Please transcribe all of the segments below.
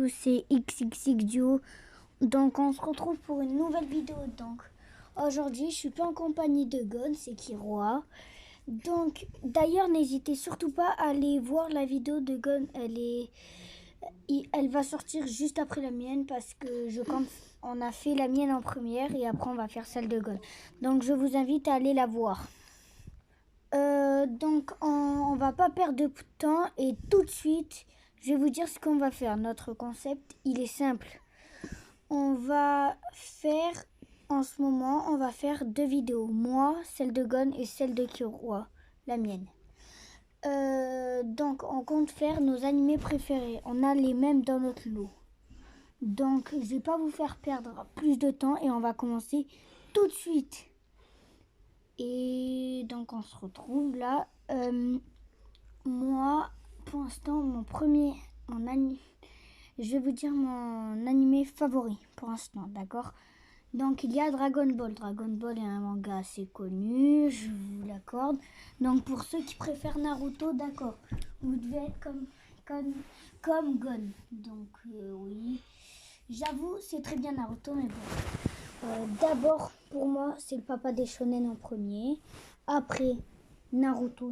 tous, c'est XXX Duo. Donc on se retrouve pour une nouvelle vidéo. Donc aujourd'hui je suis pas en compagnie de Gon, c'est Kiroa. Donc d'ailleurs n'hésitez surtout pas à aller voir la vidéo de Gon. Elle va sortir juste après la mienne parce que on a fait la mienne en première et après on va faire celle de Gon. Donc je vous invite à aller la voir. Donc on va pas perdre de temps et tout de suite je vais vous dire ce qu'on va faire. Notre concept il est simple. On va faire deux vidéos, moi, celle de Gon et celle de Kiroa, la mienne. Donc on compte faire nos animés préférés. On a les mêmes dans notre lot. Donc je vais pas vous faire perdre plus de temps et on va commencer tout de suite. Et donc on se retrouve là. Moi, pour l'instant, je vais vous dire mon animé favori pour l'instant, d'accord? Donc il y a Dragon Ball. Dragon Ball est un manga assez connu, je vous l'accorde. Donc pour ceux qui préfèrent Naruto, d'accord, vous devez être comme Gon. Donc oui, j'avoue, c'est très bien Naruto, mais bon. D'abord, pour moi, c'est le papa des shonen en premier. Après, Naruto.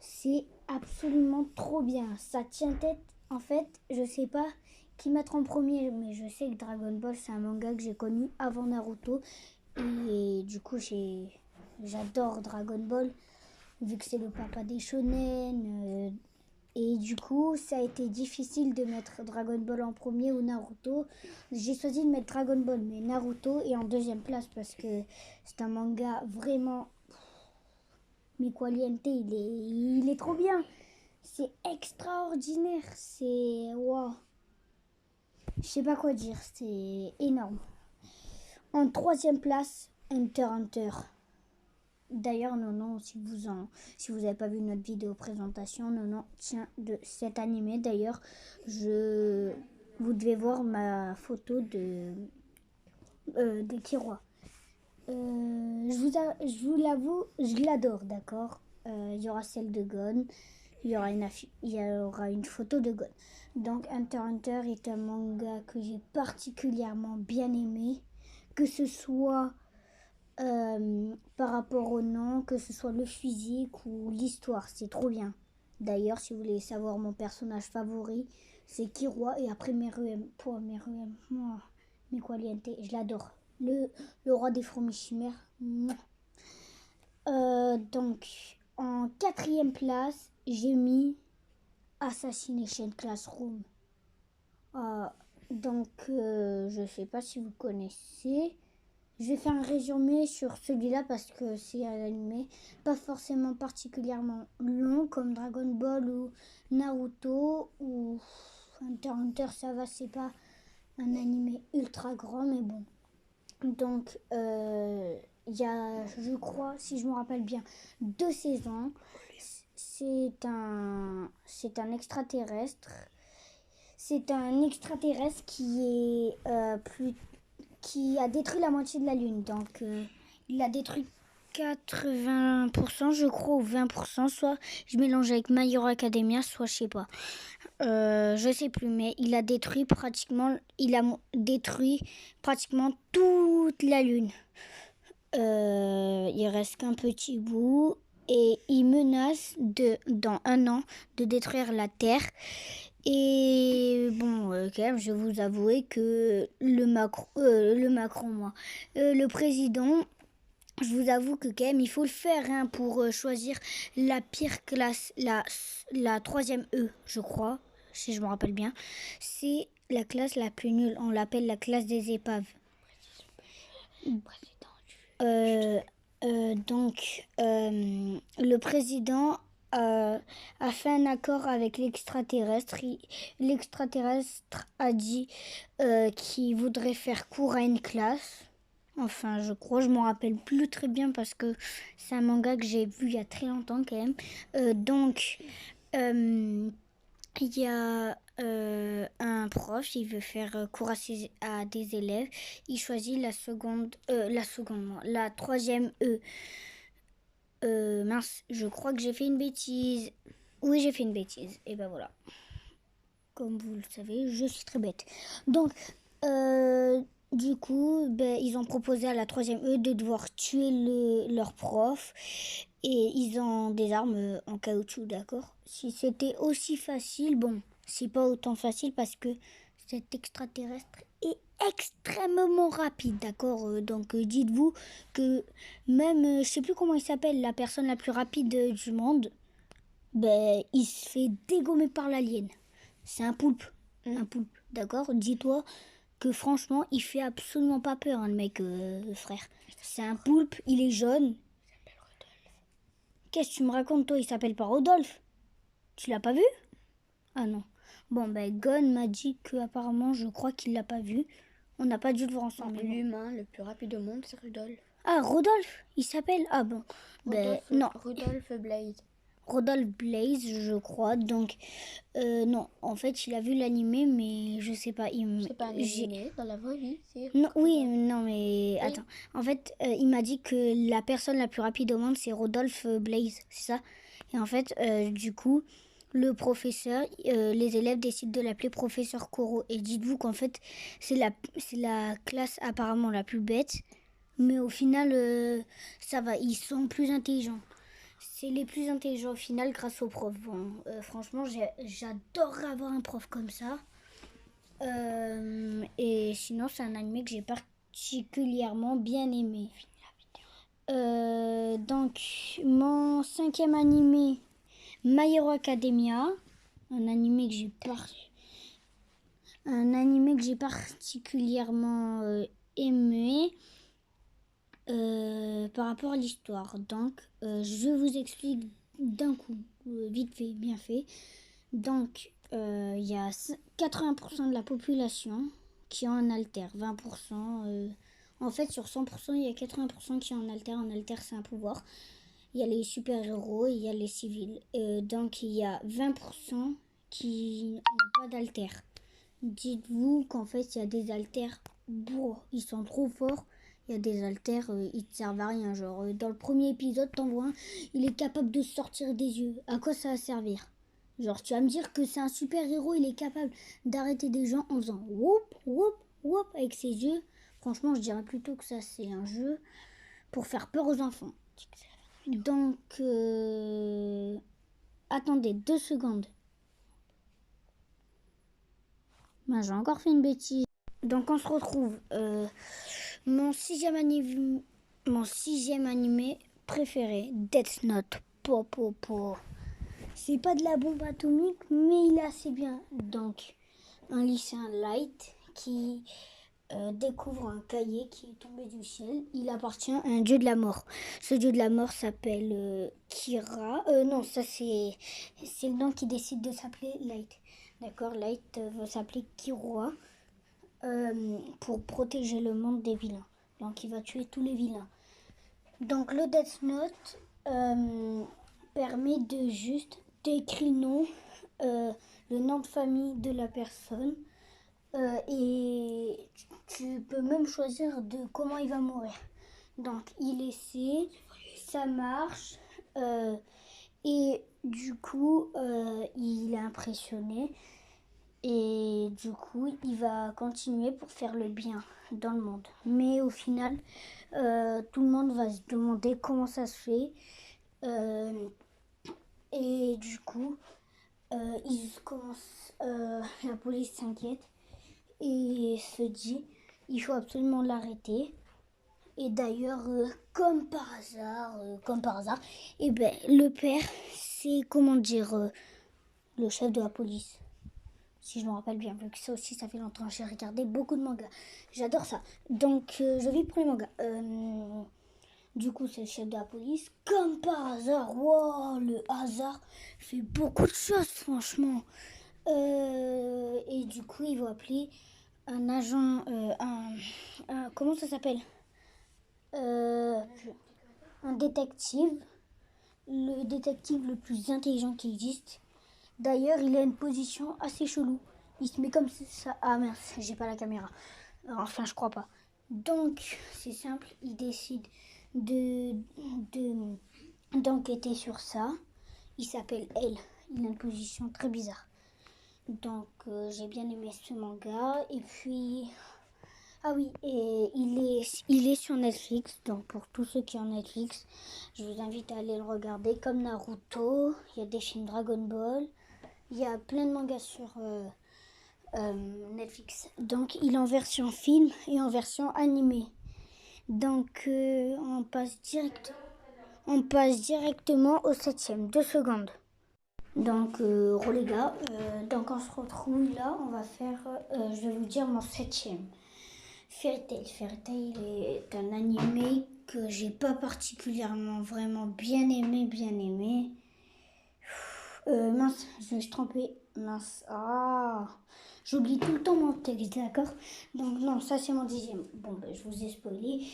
C'est absolument trop bien. Ça tient tête. En fait, je sais pas qui mettre en premier, mais je sais que Dragon Ball, c'est un manga que j'ai connu avant Naruto. Et du coup, j'adore Dragon Ball, vu que c'est le papa des shonen. Et du coup, ça a été difficile de mettre Dragon Ball en premier ou Naruto. J'ai choisi de mettre Dragon Ball, mais Naruto est en deuxième place parce que c'est un manga vraiment... Mikwaliente, il est trop bien. C'est extraordinaire. C'est... Wow. Je sais pas quoi dire. C'est énorme. En troisième place, Hunter x Hunter. D'ailleurs, non, si vous avez pas vu notre vidéo présentation, non, tient de cet animé. D'ailleurs, vous devez voir ma photo de Kiroa. Je vous l'avoue, je l'adore, d'accord. Il y aura celle de Gon, il y aura une photo de Gon. Donc Hunter x Hunter est un manga que j'ai particulièrement bien aimé, que ce soit par rapport au nom, que ce soit le physique ou l'histoire, c'est trop bien. D'ailleurs, si vous voulez savoir mon personnage favori, c'est Kiroa et après Meruem. Pour Meruem, moi, Mikwaliente, je l'adore. Le roi des fourmis chimères. Donc, en quatrième place, j'ai mis Assassination Classroom. Je sais pas si vous connaissez. Je vais faire un résumé sur celui-là parce que c'est un animé pas forcément particulièrement long comme Dragon Ball ou Naruto ou Hunter x Hunter, ça va, c'est pas un animé ultra grand, mais bon. Donc, il y a, je crois, si je me rappelle bien, 2 saisons. C'est un extraterrestre. C'est un extraterrestre qui a détruit la moitié de la Lune. Donc, il a détruit 80%, je crois, ou 20%. Soit je mélange avec My Hero Academia, soit je sais pas. Je sais plus, mais il a détruit pratiquement toute la Lune. Il reste qu'un petit bout et il menace dans 1 an, de détruire la Terre. Et bon, quand même, je vais vous avouer que le président, je vous avoue que quand même, il faut le faire pour choisir la pire classe, la 3e E, je crois, si je me rappelle bien. C'est la classe la plus nulle. On l'appelle la classe des épaves. Le président a fait un accord avec l'extraterrestre. L'extraterrestre a dit qu'il voudrait faire cours à une classe. Enfin, je crois, je m'en rappelle plus très bien parce que c'est un manga que j'ai vu il y a très longtemps quand même. Il y a un prof, il veut faire cours à des élèves. Il choisit la 3e E. Mince, je crois que j'ai fait une bêtise. Oui, j'ai fait une bêtise. Et ben voilà. comme vous le savez, je suis très bête. Donc, du coup, ils ont proposé à la 3e E de devoir tuer leur prof. Et ils ont des armes en caoutchouc, d'accord? Si c'était aussi facile, bon, c'est pas autant facile parce que cet extraterrestre est extrêmement rapide, d'accord? Donc dites-vous que même, je sais plus comment il s'appelle, la personne la plus rapide du monde, il se fait dégommer par l'alien. C'est un poulpe, un poulpe, d'accord? Dis-toi que franchement, il fait absolument pas peur, hein, le mec, frère. C'est un poulpe, il est jaune. Qu'est-ce que tu me racontes, toi? Il s'appelle pas Rodolphe. Tu l'as pas vu? Ah non. Bon, Gon m'a dit que apparemment, je crois qu'il l'a pas vu. On n'a pas dû le voir ensemble. L'humain le plus rapide au monde, c'est Rudolph. Ah, Rodolphe, il s'appelle. Ah bon. Non. Rudolph Blaze. Rodolphe Blaze, je crois. Donc, non. En fait, il a vu l'animé, mais je sais pas. C'est pas un animé, dans la vraie vie. Non, oui, non, mais attends. En fait, il m'a dit que la personne la plus rapide au monde, c'est Rodolphe Blaze, c'est ça? Et en fait, du coup, le professeur, les élèves décident de l'appeler professeur Koro. Et dites-vous qu'en fait, c'est la classe apparemment la plus bête. Mais au final, ça va, ils sont plus intelligents. C'est les plus intelligents au final grâce aux profs. Bon, franchement, j'adorerais avoir un prof comme ça. Et sinon, c'est un animé que j'ai particulièrement bien aimé. Donc, mon 5e animé, My Hero Academia, un animé que j'ai particulièrement aimé par rapport à l'histoire. Donc, je vous explique d'un coup, vite fait, bien fait. Donc, il y a 80% de la population qui est en alter, 20%. En fait, sur 100%, il y a 80% qui est en alter. En alter, c'est un pouvoir. Il y a les super-héros et il y a les civils. Donc, il y a 20% qui n'ont pas d'alter. Dites-vous qu'en fait, il y a des alters, ils sont trop forts. Il y a des alters, ils te servent à rien. Genre, dans le premier épisode, t'en vois un, il est capable de sortir des yeux. À quoi ça va servir? Genre, tu vas me dire que c'est un super-héros, il est capable d'arrêter des gens en faisant whoop, whoop, whoop avec ses yeux. Franchement, je dirais plutôt que ça, c'est un jeu pour faire peur aux enfants. Donc, attendez 2 secondes. J'ai encore fait une bêtise. Donc, on se retrouve. Mon sixième animé préféré, Death Note. C'est pas de la bombe atomique, mais il est assez bien. Donc, un lycéen Light qui découvre un cahier qui est tombé du ciel. Il appartient à un dieu de la mort. Ce dieu de la mort s'appelle Kira. Non, ça c'est le nom qui décide de s'appeler Light. D'accord, Light va s'appeler Kiroa pour protéger le monde des vilains. Donc il va tuer tous les vilains. Donc le Death Note permet de juste d'écrire le nom de famille de la personne et tu peux même choisir de comment il va mourir. Donc il essaie, ça marche et du coup il est impressionné et du coup il va continuer pour faire le bien dans le monde. Mais au final tout le monde va se demander comment ça se fait et du coup la police s'inquiète et se dit il faut absolument l'arrêter. Et d'ailleurs, comme par hasard, le père, c'est comment dire, le chef de la police. Si je me rappelle bien, vu que ça aussi, ça fait longtemps. J'ai regardé beaucoup de mangas. J'adore ça. Donc, je vis pour les mangas. Du coup, c'est le chef de la police. Comme par hasard, wow, le hasard fait beaucoup de choses, franchement. Et du coup, il va appeler un agent, comment ça s'appelle? Un détective, le détective le plus intelligent qui existe. D'ailleurs, il a une position assez chelou. Il se met comme ça. Ah mince, j'ai pas la caméra. Enfin, je crois pas. Donc, c'est simple, il décide d'enquêter sur ça. Il s'appelle Elle. Il a une position très bizarre. Donc j'ai bien aimé ce manga. Et puis, ah oui, et il est sur Netflix. Donc pour tous ceux qui ont Netflix, je vous invite à aller le regarder. Comme Naruto, il y a des films Dragon Ball. Il y a plein de mangas sur Netflix. Donc il est en version film et en version animée. Donc on passe directement au 7e, 2 secondes. Donc les gars, donc on se retrouve là, on va faire, je vais vous dire mon 7e. Fairy Tail. Fairy Tail est un animé que j'ai pas particulièrement vraiment bien aimé. Mince, je me suis trompée. Mince. Ah, j'oublie tout le temps mon texte, d'accord? Donc non, ça c'est mon 10e. Bon, ben, je vous ai spoilé.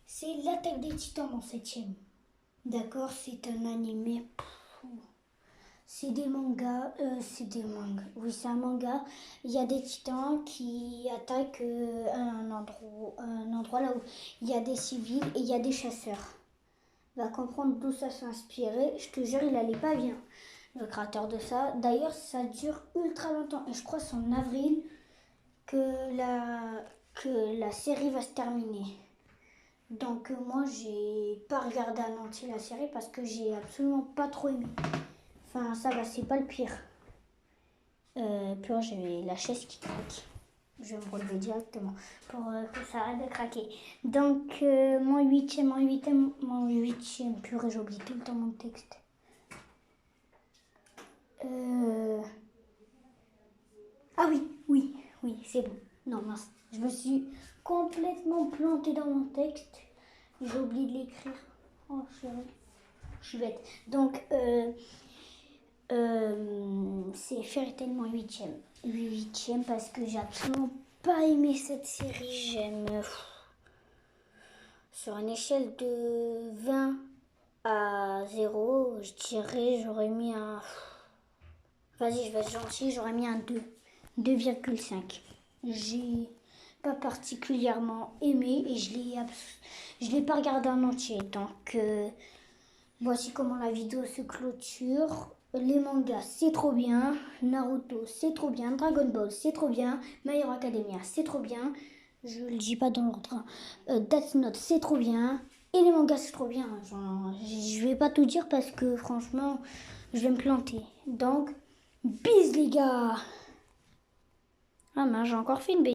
C'est l'Attaque des Titans, mon 7e. D'accord, c'est un animé. C'est des mangas. Oui, c'est un manga. Il y a des titans qui attaquent un endroit là où il y a des civils et il y a des chasseurs. Va comprendre d'où ça s'est inspiré. Je te jure, il allait pas bien, le créateur de ça. D'ailleurs, ça dure ultra longtemps. Et je crois que c'est en avril que la série va se terminer. Donc moi, j'ai pas regardé en entier la série parce que j'ai absolument pas trop aimé. Enfin, ça va, c'est pas le pire. Puis j'ai la chaise qui craque. Je vais me relever directement pour que ça arrête de craquer. Donc, mon huitième. Purée, j'oublie tout le temps mon texte. Ah oui, c'est bon. Non, mince. Je me suis complètement plantée dans mon texte. J'ai oublié de l'écrire. Oh, je suis bête. Donc, c'est Fairy Tail mon 8e. 8e parce que j'ai absolument pas aimé cette série. J'aime. Sur une échelle de 20 à 0, je dirais j'aurais mis un. Vas-y, je vais être gentil, j'aurais mis un 2. 2,5. J'ai pas particulièrement aimé et je l'ai pas regardé en entier. Donc voici comment la vidéo se clôture. Les mangas, c'est trop bien. Naruto, c'est trop bien. Dragon Ball, c'est trop bien. My Hero Academia, c'est trop bien. Je le dis pas dans l'ordre. Death Note, c'est trop bien. Et les mangas, c'est trop bien. Je vais pas tout dire parce que franchement, je vais me planter. Donc, bis les gars. Ah mince, j'ai encore fait une bêtise.